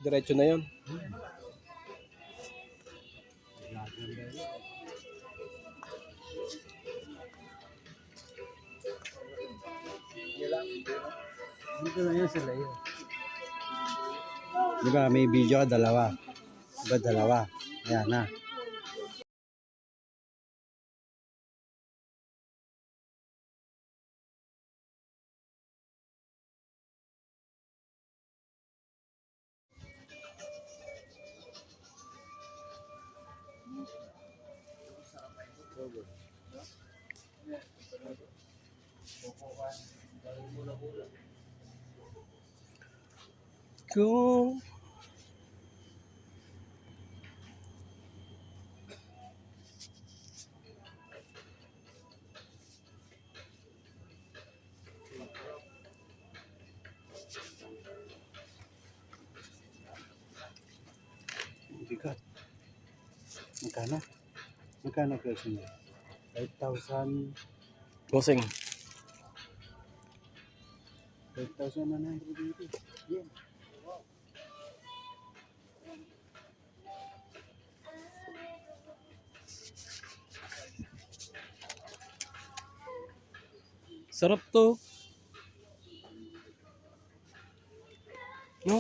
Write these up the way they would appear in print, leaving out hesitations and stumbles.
Diretso na yun. Dito na yun sila yun. Di ba may video ka dalawa? Diba dalawa? Ayan na. Kung Bigat. Magkano? Magkano presyo niya? 5,000. Bossing. 5,100 dito. Yan. Sarap to. No?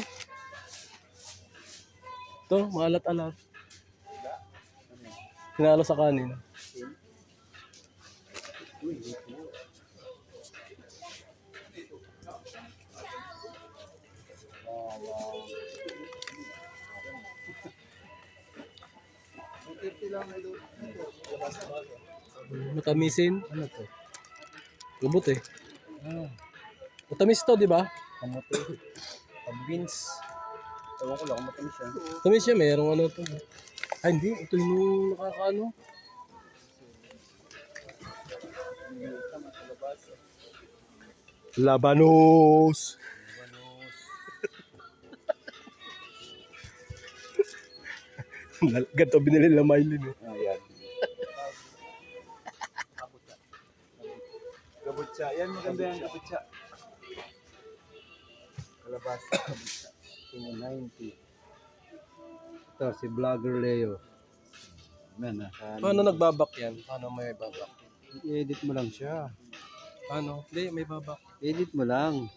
Ito, maalat-alat. Pinalo sa kanin. Matamisin. Ano to? Lubot eh. Ah, Matamis to, di ba? kamote. Beans. Ewan ko lang kung matamis yan. Matamis siya, mayroong ano to. Ay, hindi. Ito yung nakakaano. Labanos. Ganito binili lang Mylin eh. Ayan. Gabutsa. Yan, maganda yan, gabutsa. Kalabasa, gabutsa. 290. Ito, si Vlogger Leo. Yan, Paano nagbabak yan? Paano may babak? i-edit mo lang siya. Paano? Hindi, may babak. Edit mo lang.